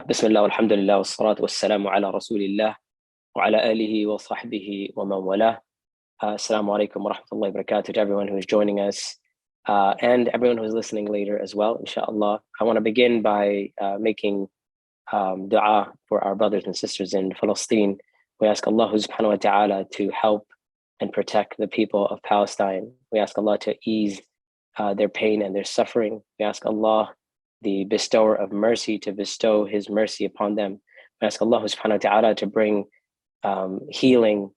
بسم الله والحمد لله والصلاة والسلام على رسول الله وعلى آله وصحبه ومن والاه. Assalamu alaikum wa rahmatullahi wa barakatuh to everyone who is joining us and everyone who is listening later as well, inshallah. I want to begin by making dua for our brothers and sisters in Palestine. We ask Allah subhanahu wa ta'ala to help and protect the people of Palestine. We ask Allah to ease their pain and their suffering. We ask Allah, the bestower of mercy, to bestow His mercy upon them. We ask Allah subhanahu wa ta'ala to bring healing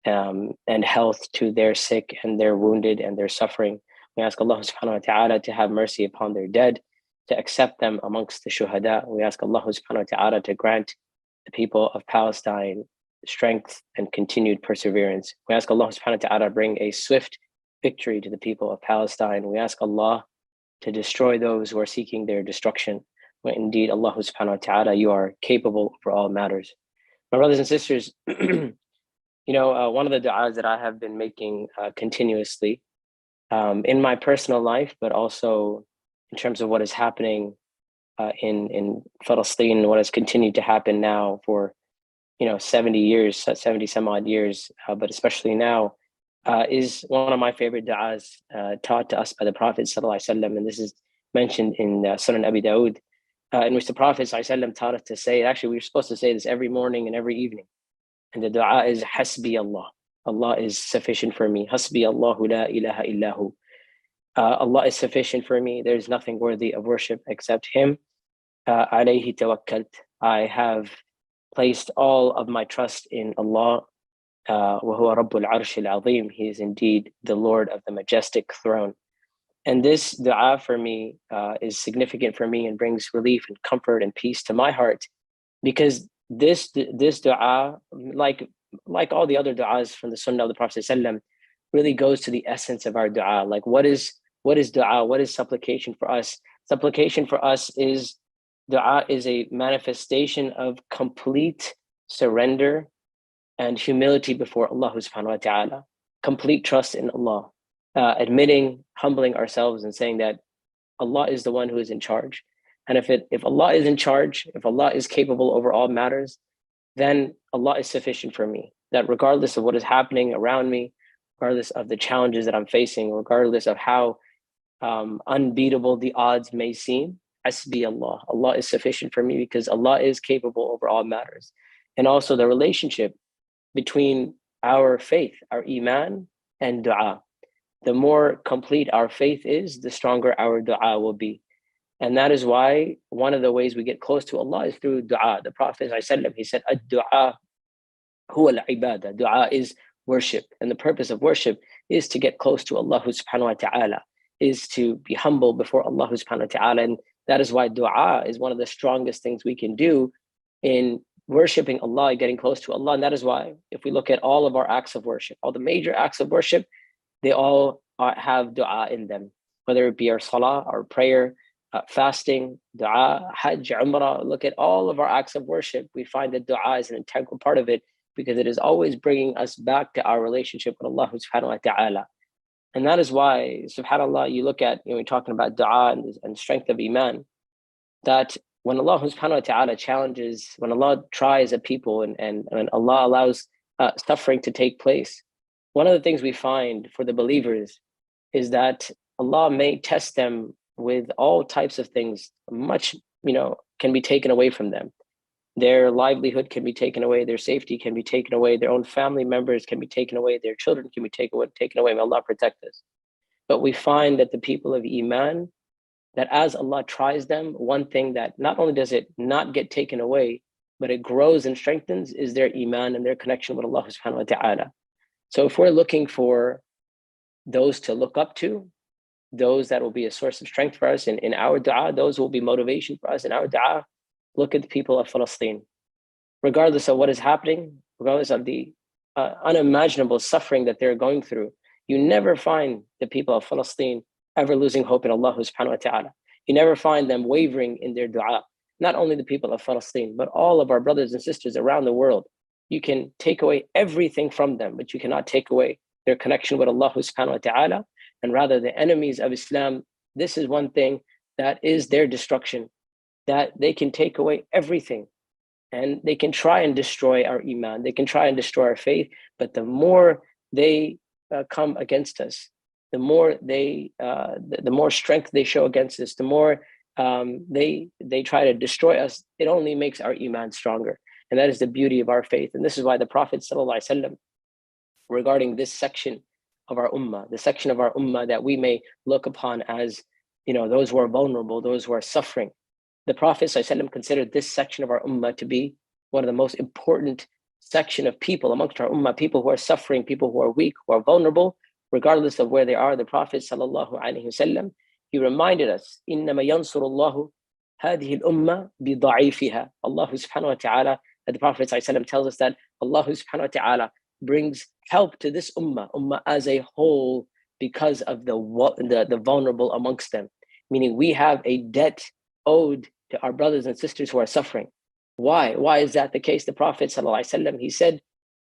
and health to their sick and their wounded and their suffering. We ask Allah subhanahu wa ta'ala to have mercy upon their dead, to accept them amongst the shuhada. We ask Allah subhanahu wa ta'ala to grant the people of Palestine strength and continued perseverance. We ask Allah subhanahu wa ta'ala to bring a swift victory to the people of Palestine. We ask Allah to destroy those who are seeking their destruction. When indeed Allah subhanahu wa ta'ala, you are capable for all matters. My brothers and sisters, one of the du'as that I have been making continuously in my personal life, but also in terms of what is happening in Palestine, what has continued to happen now for 70 some odd years, but especially now, is one of my favorite du'as taught to us by the Prophet ﷺ, and this is mentioned in Sunan Abi Dawud, in which the Prophet ﷺ taught us to say, actually we're supposed to say this every morning and every evening, and the du'a is Hasbi Allah. Allah is sufficient for me. Hasbi Allahu la ilaha illahu. Allah is sufficient for me. There's nothing worthy of worship except Him. Alayhi tawakkalt. I have placed all of my trust in Allah. وَهُوَ رَبُّ الْعَرْشِ الْعَظِيمِ. He is indeed the Lord of the majestic throne. And this dua for me is significant for me and brings relief and comfort and peace to my heart, because this dua, like all the other duas from the Sunnah of the Prophet ﷺ, really goes to the essence of our dua. Like what is dua? What is supplication for us? Supplication for us is, dua is a manifestation of complete surrender and humility before Allah subhanahu wa ta'ala, complete trust in Allah, admitting, humbling ourselves and saying that Allah is the one who is in charge. And if Allah is in charge, if Allah is capable over all matters, then Allah is sufficient for me. That regardless of what is happening around me, regardless of the challenges that I'm facing, regardless of how unbeatable the odds may seem, Hasbi Allah. Allah is sufficient for me because Allah is capable over all matters. And also the relationship between our faith, our iman, and dua. The more complete our faith is, the stronger our dua will be. And that is why one of the ways we get close to Allah is through dua. The Prophet ﷺ, he said, ad-dua huwa al-ibadah. Dua is worship. And the purpose of worship is to get close to Allah subhanahu wa ta'ala, is to be humble before Allah subhanahu wa ta'ala. And that is why dua is one of the strongest things we can do in worshiping Allah, getting close to Allah. And that is why if we look at all of our acts of worship, all the major acts of worship, they all have dua in them, whether it be our salah, our prayer, fasting, dua, hajj, umrah. Look at all of our acts of worship. We find that dua is an integral part of it because it is always bringing us back to our relationship with Allah subhanahu wa ta'ala. And that is why, subhanAllah, you look at, we're talking about dua and strength of iman, that when Allah subhanahu wa ta'ala challenges, when Allah tries a people and Allah allows suffering to take place, one of the things we find for the believers is that Allah may test them with all types of things. Much, can be taken away from them. Their livelihood can be taken away. Their safety can be taken away. Their own family members can be taken away. Their children can be taken away. May Allah protect us. But we find that the people of Iman, that as Allah tries them, one thing that not only does it not get taken away, but it grows and strengthens is their Iman and their connection with Allah subhanahu wa ta'ala. So if we're looking for those to look up to, those that will be a source of strength for us in our dua, those will be motivation for us in our dua, look at the people of Palestine. Regardless of what is happening, regardless of the unimaginable suffering that they're going through, you never find the people of Palestine ever losing hope in Allah subhanahu wa ta'ala. You never find them wavering in their dua. Not only the people of Palestine, but all of our brothers and sisters around the world. You can take away everything from them, but you cannot take away their connection with Allah subhanahu wa ta'ala. And rather the enemies of Islam, this is one thing that is their destruction. that they can take away everything, and they can try and destroy our iman, they can try and destroy our faith. But the more they come against us, the more the more strength they show against us, the more they try to destroy us. It only makes our iman stronger, and that is the beauty of our faith. And this is why the Prophet ﷺ, regarding this section of our ummah, the section of our ummah that we may look upon as, those who are vulnerable, those who are suffering, the Prophet ﷺ considered this section of our ummah to be one of the most important section of people amongst our ummah, people who are suffering, people who are weak, who are vulnerable, regardless of where they are. The Prophet ﷺ, he reminded us, إِنَّمَا يَنْصُرُ اللَّهُ هَذِهِ الْأُمَّةِ بِضَعِيفِهَا. Allah subhanahu wa ta'ala, the Prophet ﷺ tells us that Allah subhanahu wa ta'ala brings help to this ummah as a whole, because of the vulnerable amongst them. Meaning we have a debt owed to our brothers and sisters who are suffering. Why? Why is that the case? The Prophet ﷺ, he said,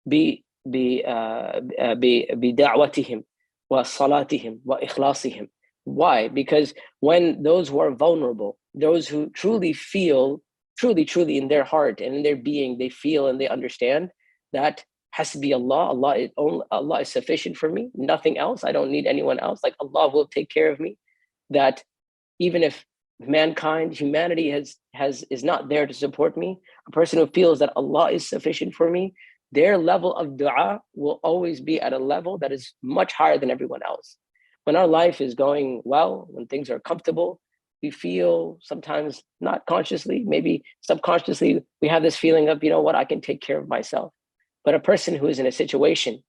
بِدَعْوَتِهِمْ وَصَلَاتِهِمْ وَإِخْلَاصِهِمْ. Why? Because when those who are vulnerable, those who truly feel, truly in their heart and in their being, they feel and they understand that Hasbi Allah, Allah is sufficient for me, nothing else. I don't need anyone else. Like Allah will take care of me. That even if humanity is not there to support me, a person who feels that Allah is sufficient for me, their level of dua will always be at a level that is much higher than everyone else. When our life is going well, when things are comfortable, we feel sometimes, not consciously, maybe subconsciously, we have this feeling of, I can take care of myself. But a person who is in a situation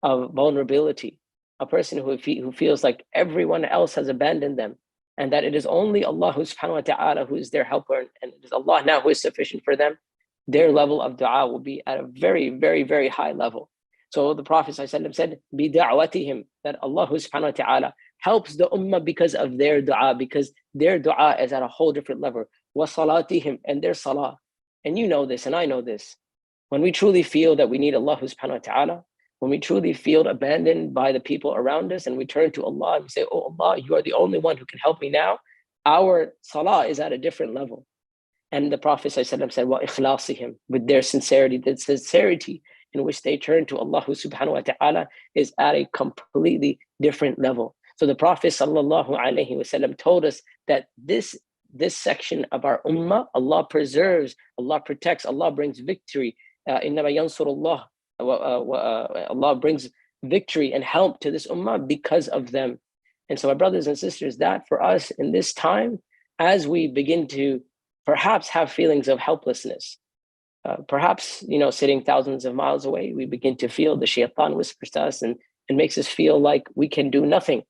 of vulnerability, a person who feels like everyone else has abandoned them, and that it is only Allah subhanahu wa ta'ala who is their helper, and it is Allah now who is sufficient for them, their level of dua will be at a very, very, very high level. So the Prophet ﷺ said, بِدَعْوَتِهِمْ, that Allah subhanahu wa ta'ala helps the ummah because of their dua, because their dua is at a whole different level. وَصَلَاتِهِمْ, and their salah. And you know this, and I know this. When we truly feel that we need Allah subhanahu wa ta'ala, when we truly feel abandoned by the people around us, and we turn to Allah and we say, oh Allah, you are the only one who can help me now, our salah is at a different level. And the Prophet ﷺ said, وَإِخْلَاصِهِمْ, with their sincerity, the sincerity in which they turn to Allah subhanahu wa ta'ala is at a completely different level. So the Prophet ﷺ told us that this section of our ummah, Allah preserves, Allah protects, Allah brings victory. إِنَّمَا يَنْصُرُ اللَّهُ, Allah brings victory and help to this ummah because of them. And so, my brothers and sisters, that for us in this time, as we begin to perhaps have feelings of helplessness, perhaps, sitting thousands of miles away, we begin to feel the shaitan whispers to us and makes us feel like we can do nothing.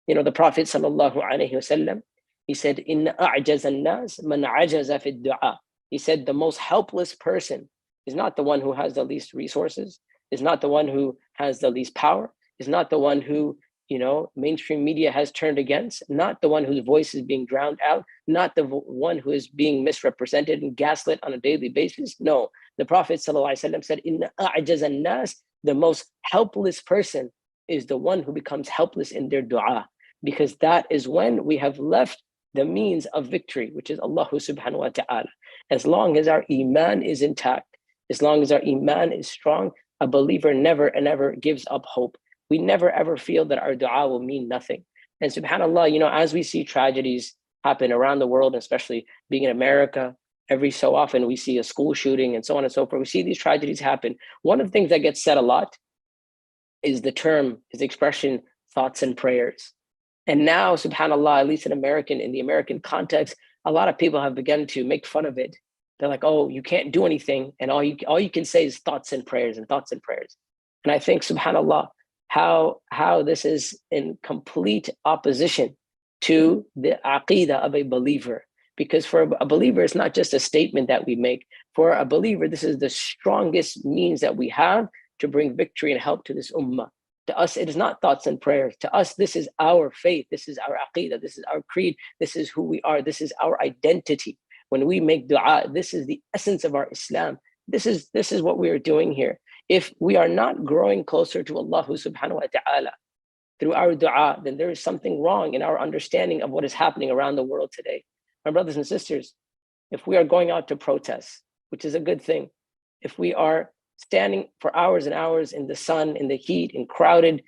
The Prophet ﷺ, he said, "Inna a'jaz an-nas man ajaza fi ad-du'a." He said, the most helpless person is not the one who has the least resources, is not the one who has the least power, is not the one who, mainstream media has turned against, not the one whose voice is being drowned out, not the one who is being misrepresented and gaslit on a daily basis. No, the Prophet ﷺ said, "Inna a'jaz an-nas," the most helpless person is the one who becomes helpless in their dua, because that is when we have left the means of victory, which is Allah subhanahu wa ta'ala. As long as our iman is intact, as long as our iman is strong, a believer never and ever gives up hope. We never ever feel that our dua will mean nothing. And subhanAllah, as we see tragedies happen around the world, especially being in America, every so often we see a school shooting and so on and so forth. We see these tragedies happen. One of the things that gets said a lot is the expression, thoughts and prayers. And now, subhanAllah, at least in the American context, a lot of people have begun to make fun of it. They're like, oh, you can't do anything, and all you can say is thoughts and prayers and thoughts and prayers. And I think, subhanAllah, how this is in complete opposition to the aqeedah of a believer. Because for a believer, it's not just a statement that we make. For a believer, this is the strongest means that we have to bring victory and help to this ummah. To us, it is not thoughts and prayers. To us, this is our faith. This is our aqeedah. This is our creed. This is who we are. This is our identity. When we make dua, this is the essence of our Islam. This is what we are doing here. If we are not growing closer to Allah subhanahu wa ta'ala through our dua, then there is something wrong in our understanding of what is happening around the world today. My brothers and sisters, if we are going out to protest, which is a good thing, if we are standing for hours and hours in the sun, in the heat, in crowded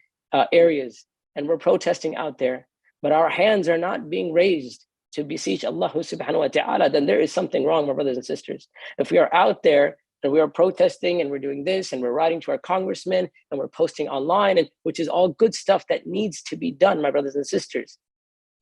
areas, and we're protesting out there, but our hands are not being raised to beseech Allah subhanahu wa ta'ala, then there is something wrong, my brothers and sisters. If we are out there and we are protesting and we're doing this and we're writing to our congressmen and we're posting online, and which is all good stuff that needs to be done, my brothers and sisters,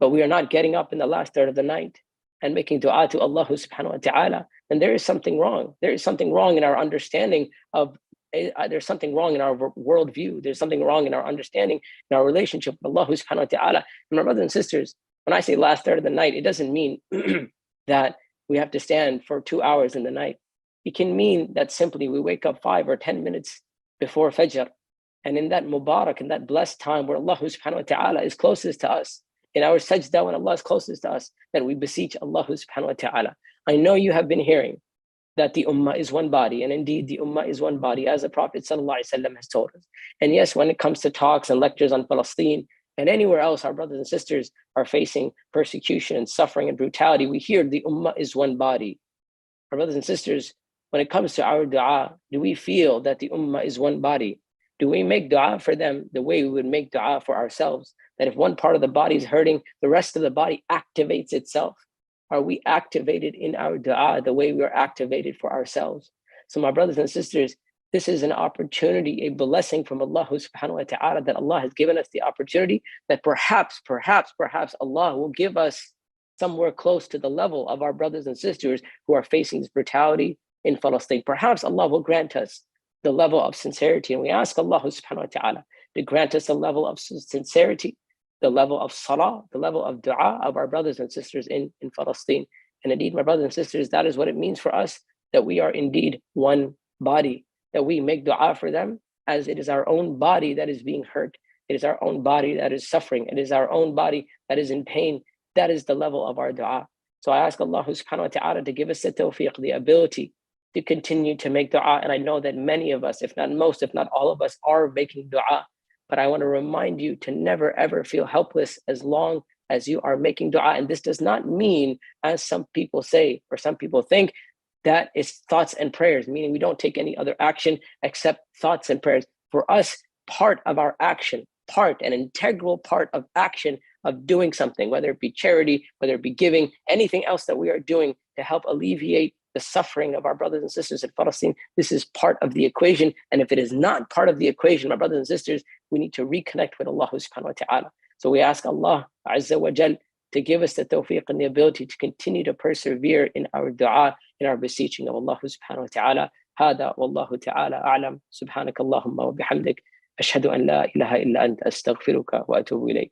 but we are not getting up in the last third of the night and making dua to Allah subhanahu wa ta'ala, then there is something wrong. There is something wrong in our understanding of, there's something wrong in our worldview. There's something wrong in our understanding, in our relationship with Allah subhanahu wa ta'ala. And my brothers and sisters, when I say last third of the night, it doesn't mean that we have to stand for 2 hours in the night. It can mean that simply we wake up 5 or 10 minutes before Fajr. And in that Mubarak, in that blessed time where Allah subhanahu wa ta'ala is closest to us, in our sajda when Allah is closest to us, that we beseech Allah subhanahu wa ta'ala. I know you have been hearing that the ummah is one body, and indeed the ummah is one body, as the Prophet ﷺ has told us. And yes, when it comes to talks and lectures on Palestine and anywhere else, our brothers and sisters are facing persecution and suffering and brutality, we hear the ummah is one body. Our brothers and sisters, when it comes to our dua, do we feel that the ummah is one body? Do we make dua for them the way we would make dua for ourselves? That if one part of the body is hurting, the rest of the body activates itself. Are we activated in our dua the way we are activated for ourselves? So my brothers and sisters, this is an opportunity, a blessing from Allah subhanahu wa ta'ala, that Allah has given us the opportunity that perhaps Allah will give us somewhere close to the level of our brothers and sisters who are facing this brutality in Palestine. Perhaps Allah will grant us the level of sincerity. And we ask Allah subhanahu wa ta'ala to grant us the level of sincerity, the level of salah, the level of dua of our brothers and sisters in Palestine. And indeed, my brothers and sisters, that is what it means for us, that we are indeed one body, that we make dua for them as it is our own body that is being hurt. It is our own body that is suffering. It is our own body that is in pain. That is the level of our dua. So I ask Allah subhanahu wa ta'ala to give us the tawfiq, the ability to continue to make dua. And I know that many of us, if not most, if not all of us, are making dua. But I want to remind you to never, ever feel helpless as long as you are making dua. And this does not mean, as some people say, or some people think, that it's thoughts and prayers, meaning we don't take any other action except thoughts and prayers. For us, part of our action, an integral part of action of doing something, whether it be charity, whether it be giving, anything else that we are doing to help alleviate the suffering of our brothers and sisters in Palestine, this is part of the equation. And if it is not part of the equation, my brothers and sisters, we need to reconnect with Allah subhanahu wa ta'ala. So we ask Allah Azza wa Jal to give us the tawfiq and the ability to continue to persevere in our dua, in our beseeching of Allah subhanahu wa ta'ala. هذا والله تعالى أعلم. سبحانك اللهم وبحمدك أشهد أن لا إله إلا أنت أستغفرك وأتوب إليك.